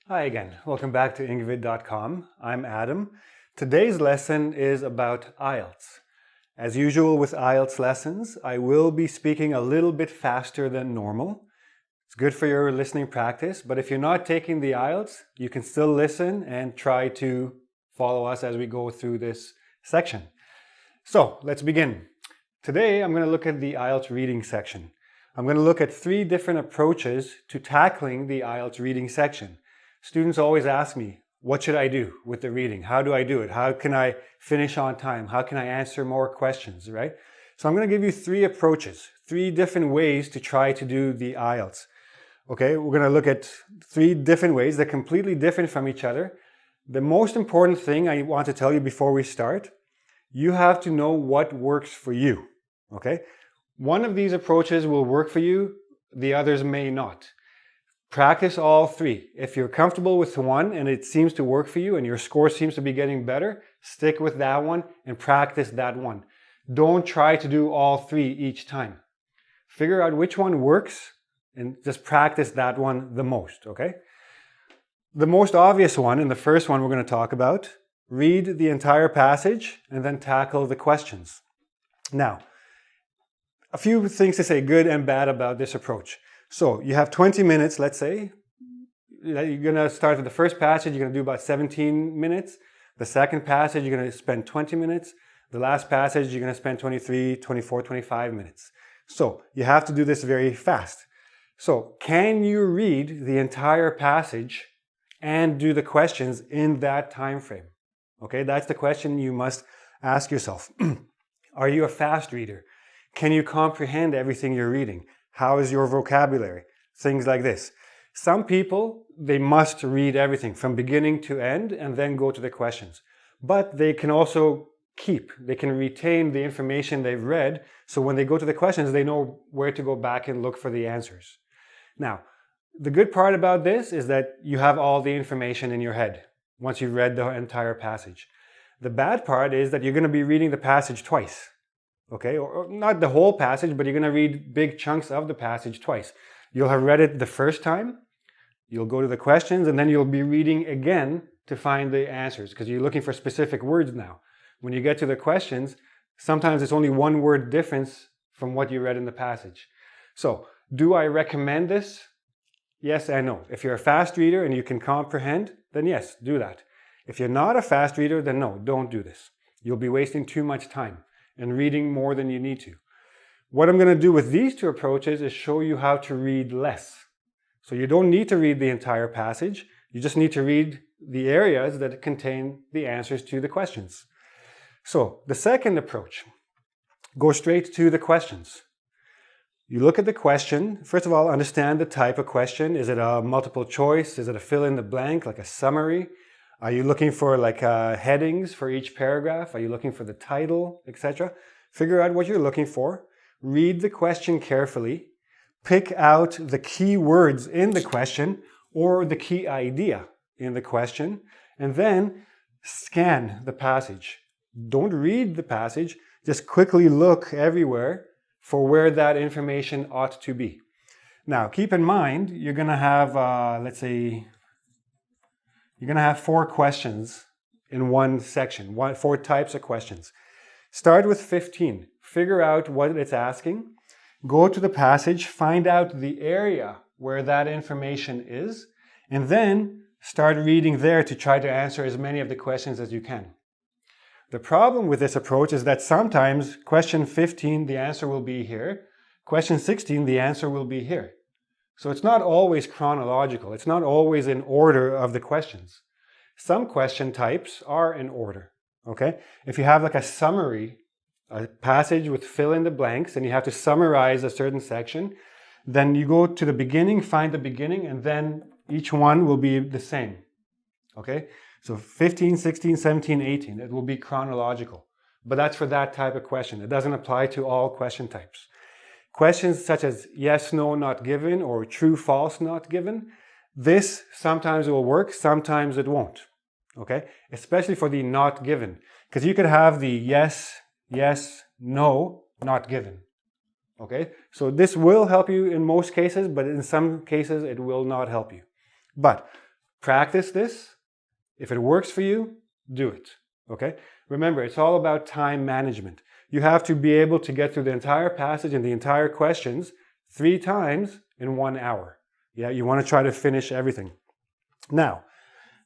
Hi again, welcome back to ingvid.com. I'm Adam. Today's lesson is about Ielts. As usual with Ielts lessons, I will be speaking a little bit faster than normal. It's good for your listening practice, but if you're not taking the Ielts, you can still listen and try to follow us as we go through this section. So let's begin. Today I'm going to look at the Ielts reading section. I'm going to look at 3 different approaches to tackling the Ielts reading section. Students always ask me, what should I do with the reading? How do I do it? How can I finish on time? How can I answer more questions, right? So I'm going to give you 3 approaches, 3 different ways to try to do the Ielts. Okay, we're going to look at 3 different ways. They're completely different from each other. The most important thing I want to tell you before we start, you have to know what works for you, okay? One of these approaches will work for you, the others may not. Practice all 3. If you're comfortable with one and it seems to work for you and your score seems to be getting better, stick with that one and practice that one. Don't try to do all 3 each time. Figure out which one works and just practice that one the most, okay? The most obvious one, and the first one we're going to talk about, read the entire passage and then tackle the questions. Now, a few things to say good and bad about this approach. So you have 20 minutes, let's say. You're going to start with the first passage, you're going to do about 17 minutes. The second passage, you're going to spend 20 minutes. The last passage, you're going to spend 23, 24, 25 minutes. So you have to do this very fast. So can you read the entire passage and do the questions in that time frame? Okay, that's the question you must ask yourself. Are you a fast reader? Can you comprehend everything you're reading? How is your vocabulary? Things like this. Some people, they must read everything from beginning to end and then go to the questions. But they can also they can retain the information they've read, so when they go to the questions, they know where to go back and look for the answers. Now, the good part about this is that you have all the information in your head once you've read the entire passage. The bad part is that you're going to be reading the passage twice. Okay, or not the whole passage, but you're going to read big chunks of the passage twice. You'll have read it the first time, you'll go to the questions, and then you'll be reading again to find the answers, because you're looking for specific words now. When you get to the questions, sometimes it's only one word difference from what you read in the passage. So, do I recommend this? Yes and no. If you're a fast reader and you can comprehend, then yes, do that. If you're not a fast reader, then no, don't do this. You'll be wasting too much time and reading more than you need to. What I'm going to do with these 2 approaches is show you how to read less. So you don't need to read the entire passage, you just need to read the areas that contain the answers to the questions. So the second approach, go straight to the questions. You look at the question, first of all, understand the type of question. Is it a multiple choice? Is it a fill in the blank, like a summary? Are you looking for headings for each paragraph? Are you looking for the title, etc.? Figure out what you're looking for. Read the question carefully. Pick out the key words in the question or the key idea in the question, and then scan the passage. Don't read the passage, just quickly look everywhere for where that information ought to be. Now, keep in mind, you're going to have, you're going to have 4 questions in one section, 4 types of questions. Start with 15. Figure out what it's asking. Go to the passage, find out the area where that information is, and then start reading there to try to answer as many of the questions as you can. The problem with this approach is that sometimes question 15, the answer will be here. Question 16, the answer will be here. So it's not always chronological. It's not always in order of the questions. Some question types are in order, okay? If you have a summary, a passage with fill in the blanks, and you have to summarize a certain section, then you go to the beginning, find the beginning, and then each one will be the same, okay? So 15, 16, 17, 18, it will be chronological. But that's for that type of question. It doesn't apply to all question types. Questions such as yes, no, not given, or true, false, not given, this sometimes will work, sometimes it won't, okay? Especially for the not given, because you could have the yes, yes, no, not given, okay? So this will help you in most cases, but in some cases it will not help you. But Practice this. If it works for you, do it. Okay? Remember, it's all about time management. You have to be able to get through the entire passage and the entire questions 3 times in 1 hour. Yeah, you want to try to finish everything. Now,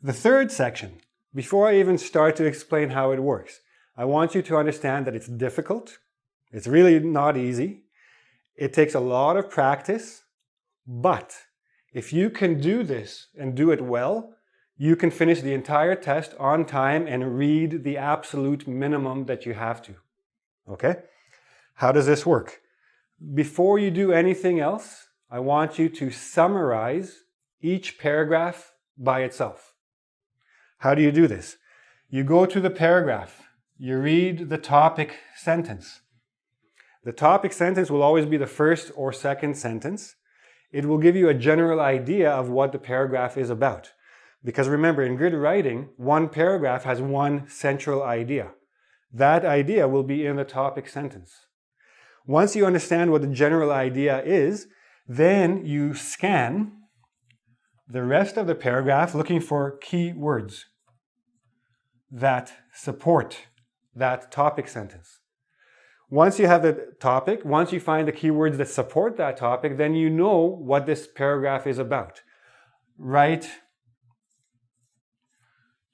the third section, before I even start to explain how it works, I want you to understand that it's difficult. It's really not easy. It takes a lot of practice, but if you can do this and do it well, you can finish the entire test on time and read the absolute minimum that you have to. Okay? How does this work? Before you do anything else, I want you to summarize each paragraph by itself. How do you do this? You go to the paragraph. You read the topic sentence. The topic sentence will always be the first or second sentence. It will give you a general idea of what the paragraph is about. Because remember, in good writing, one paragraph has one central idea. That idea will be in the topic sentence. Once you understand what the general idea is, then you scan the rest of the paragraph looking for key words that support that topic sentence. Once you have the topic, once you find the keywords that support that topic, then you know what this paragraph is about. Write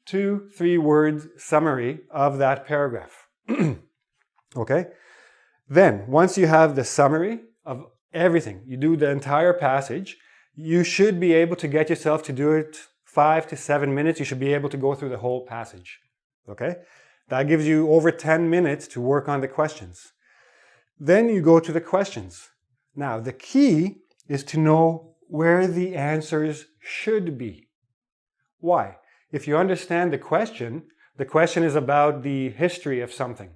2-3 words summary of that paragraph. Okay? Then, once you have the summary of everything, you do the entire passage, you should be able to get yourself to do it 5 to 7 minutes. You should be able to go through the whole passage. Okay? That gives you over 10 minutes to work on the questions. Then you go to the questions. Now, the key is to know where the answers should be. Why? If you understand the question is about the history of something.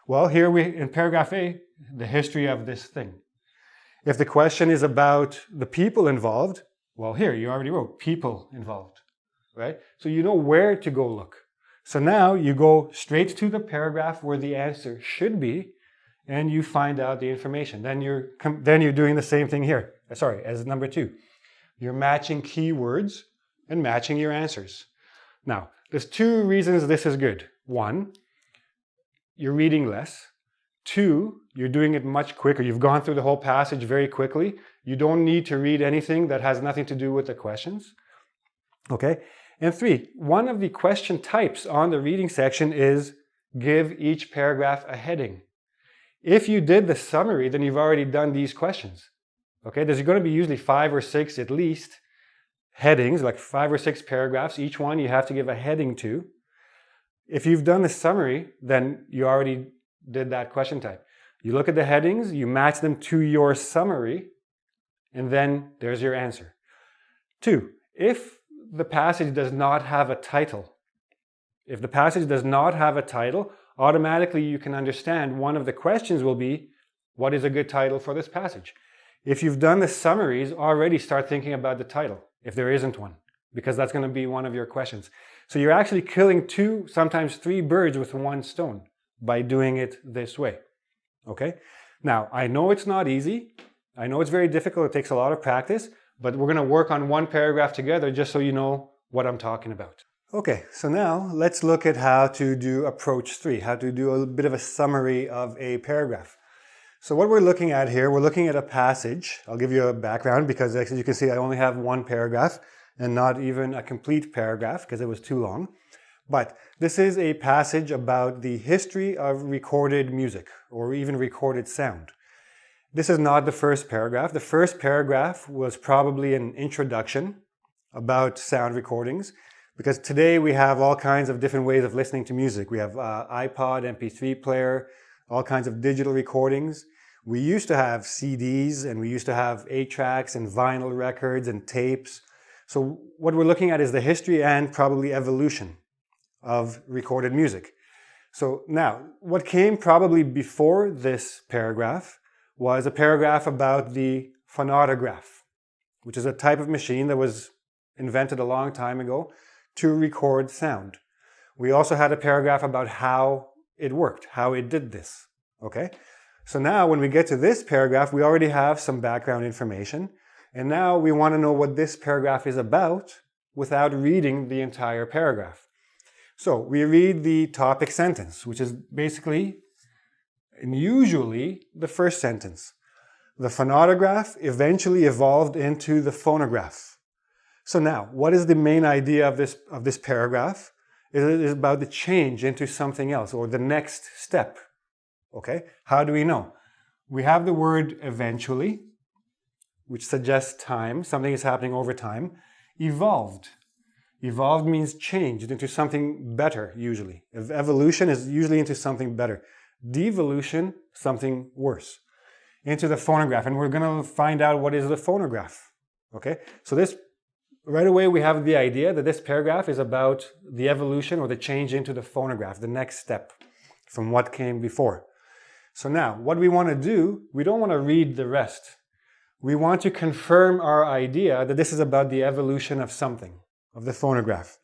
Well, here in paragraph A, the history of this thing. If the question is about the people involved, well, here you already wrote people involved, right? So you know where to go look. So now you go straight to the paragraph where the answer should be, and you find out the information. Then you're doing the same thing here. Sorry, as number 2. You're matching keywords and matching your answers. Now, there's 2 reasons this is good. 1, you're reading less. 2, you're doing it much quicker. You've gone through the whole passage very quickly. You don't need to read anything that has nothing to do with the questions. Okay? And 3, one of the question types on the reading section is give each paragraph a heading. If you did the summary, then you've already done these questions. Okay? There's going to be usually 5 or 6 at least headings, like 5 or 6 paragraphs. Each one you have to give a heading to. If you've done the summary, then you already did that question type. You look at the headings, you match them to your summary, and then there's your answer. 2, if the passage does not have a title, automatically you can understand one of the questions will be, what is a good title for this passage? If you've done the summaries, already start thinking about the title, if there isn't one, because that's going to be one of your questions. So you're actually killing 2, sometimes 3 birds with 1 stone by doing it this way. Okay? Now, I know it's not easy. I know it's very difficult. It takes a lot of practice, but we're going to work on one paragraph together just so you know what I'm talking about. Okay, so now let's look at how to do approach 3, how to do a bit of a summary of a paragraph. So what we're looking at here, we're looking at a passage. I'll give you a background because as you can see, I only have 1 paragraph and not even a complete paragraph because it was too long. But this is a passage about the history of recorded music or even recorded sound. This is not the first paragraph. The first paragraph was probably an introduction about sound recordings, because today we have all kinds of different ways of listening to music. We have iPod, MP3 player, all kinds of digital recordings. We used to have CDs and we used to have 8-tracks and vinyl records and tapes. So what we're looking at is the history and probably evolution of recorded music. So now, what came probably before this paragraph was a paragraph about the phonautograph, which is a type of machine that was invented a long time ago to record sound. We also had a paragraph about how it worked, how it did this. Okay? So now when we get to this paragraph, we already have some background information. And now we want to know what this paragraph is about. without reading the entire paragraph. So we read the topic sentence, which is basically and usually the first sentence. The phonautograph eventually evolved into the phonograph. So now, what is the main idea of this paragraph? It is about the change into something else, or the next step. Okay? How do we know? We have the word eventually, which suggests time. Something is happening over time. Evolved. Evolved means changed into something better, usually. Evolution is usually into something better. Devolution, something worse. Into the phonograph. And we're going to find out what is the phonograph. Okay? So this, right away, we have the idea that this paragraph is about the evolution or the change into the phonograph, the next step from what came before. So now, what we want to do, we don't want to read the rest. We want to confirm our idea that this is about the evolution of something, of the phonograph.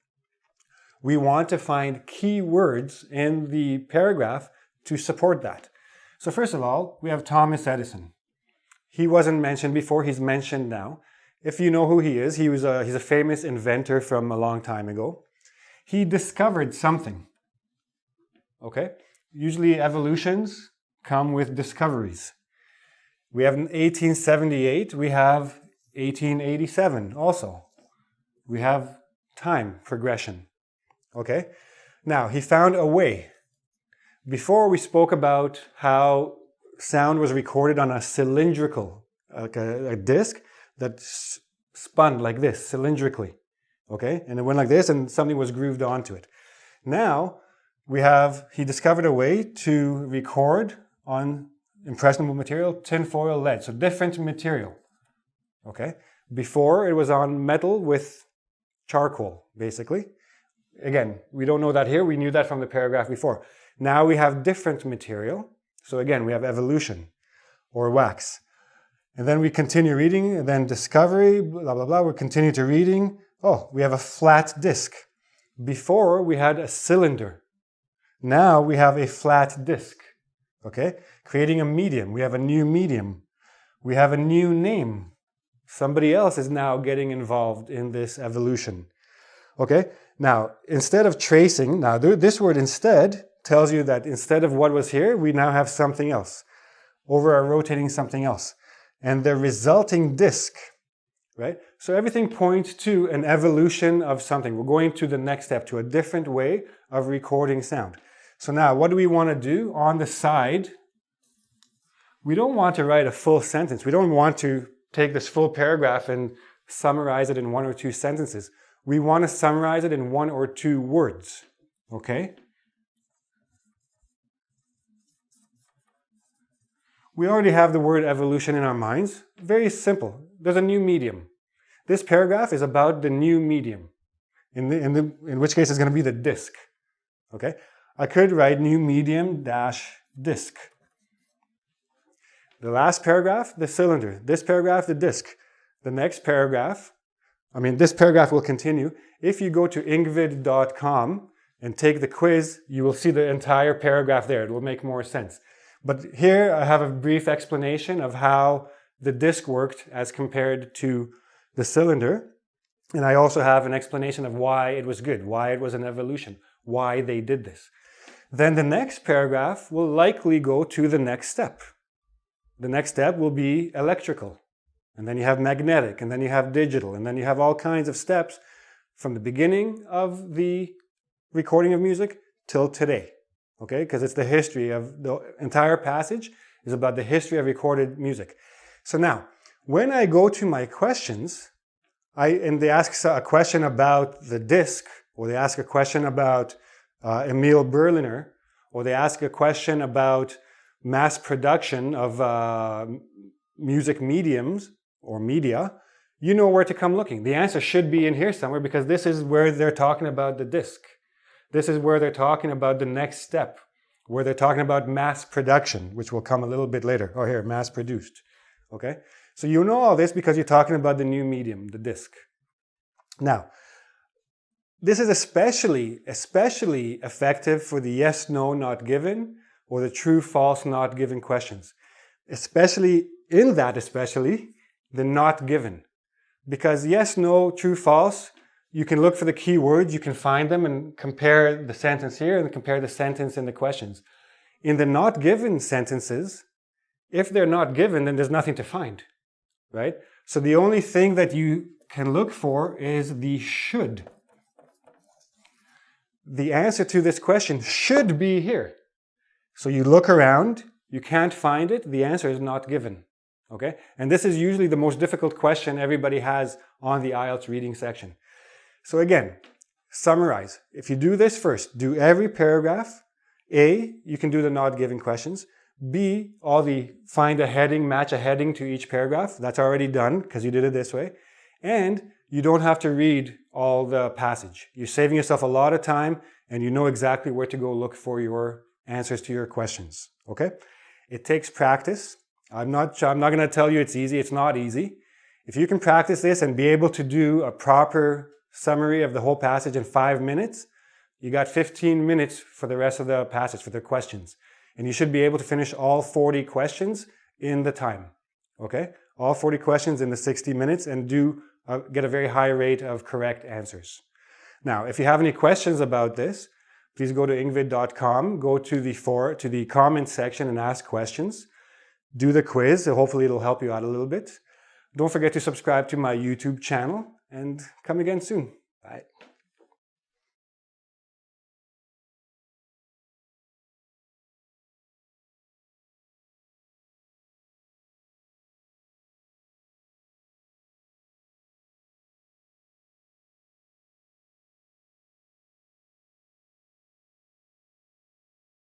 We want to find key words in the paragraph to support that. So first of all, we have Thomas Edison. He wasn't mentioned before, he's mentioned now. If you know who he is, he's a famous inventor from a long time ago. He discovered something. Okay? Usually evolutions come with discoveries. We have in 1878, we have 1887 also. We have time progression. Okay? Now, he found a way. Before we spoke about how sound was recorded on a cylindrical, like a disc that spun like this, cylindrically. Okay? And it went like this and something was grooved onto it. Now, he discovered a way to record on impressionable material, tinfoil lead, so different material. Okay? Before it was on metal with charcoal, basically. Again, we don't know that here, we knew that from the paragraph before. Now we have different material, so again, we have evolution, or wax. And then we continue reading, and then discovery, blah, blah, blah, we continue to reading. Oh, we have a flat disc. Before, we had a cylinder. Now we have a flat disc. Okay? Creating a medium. We have a new medium. We have a new name. Somebody else is now getting involved in this evolution. Okay? Now, instead of tracing, now this word instead tells you that instead of what was here, we now have something else. Over our rotating something else. And the resulting disc, right? So everything points to an evolution of something. We're going to the next step, to a different way of recording sound. So now, what do we want to do on the side? We don't want to write a full sentence. We don't want to take this full paragraph and summarize it in 1 or 2 sentences. We want to summarize it in 1 or 2 words. Okay? We already have the word evolution in our minds. Very simple. There's a new medium. This paragraph is about the new medium. In which case it's going to be the disc. Okay? I could write new medium dash disc. The last paragraph, the cylinder. This paragraph, the disc. The next paragraph, this paragraph will continue. If you go to ingvid.com and take the quiz, you will see the entire paragraph there. It will make more sense. But here I have a brief explanation of how the disc worked as compared to the cylinder. And I also have an explanation of why it was good, why it was an evolution, why they did this. Then the next paragraph will likely go to the next step. The next step will be electrical. And then you have magnetic, and then you have digital, and then you have all kinds of steps from the beginning of the recording of music till today. Okay, because it's the history of the entire passage is about the history of recorded music. So now, when I go to my questions, and they ask a question about the disc, or they ask a question about Emil Berliner, or they ask a question about mass production of music mediums or media, you know where to come looking. The answer should be in here somewhere because this is where they're talking about the disc. This is where they're talking about the next step, where they're talking about mass production, which will come a little bit later. Oh, here, mass produced. Okay? So you know all this because you're talking about the new medium, the disc. Now, this is especially effective for the yes, no, not given, or the true, false, not given questions. Especially, the not given. Because yes, no, true, false, you can look for the key words, you can find them and compare the sentence here and compare the sentence in the questions. In the not given sentences, if they're not given, then there's nothing to find, right? So the only thing that you can look for is the should. The answer to this question should be here. So you look around, you can't find it, the answer is not given, okay? And this is usually the most difficult question everybody has on the IELTS reading section. So again, summarize. If you do this first, do every paragraph. A, you can do the not given questions. B, all the find a heading, match a heading to each paragraph. That's already done because you did it this way. And you don't have to read all the passage. You're saving yourself a lot of time and you know exactly where to go look for your answers to your questions, okay? It takes practice. I'm not going to tell you it's easy. It's not easy. If you can practice this and be able to do a proper summary of the whole passage in 5 minutes, you got 15 minutes for the rest of the passage, for the questions. And you should be able to finish all 40 questions in the time, okay? All 40 questions in the 60 minutes and get a very high rate of correct answers. Now, if you have any questions about this, please go to ingvid.com, go to the comment section and ask questions. Do the quiz, so hopefully it'll help you out a little bit. Don't forget to subscribe to my YouTube channel and come again soon. Bye.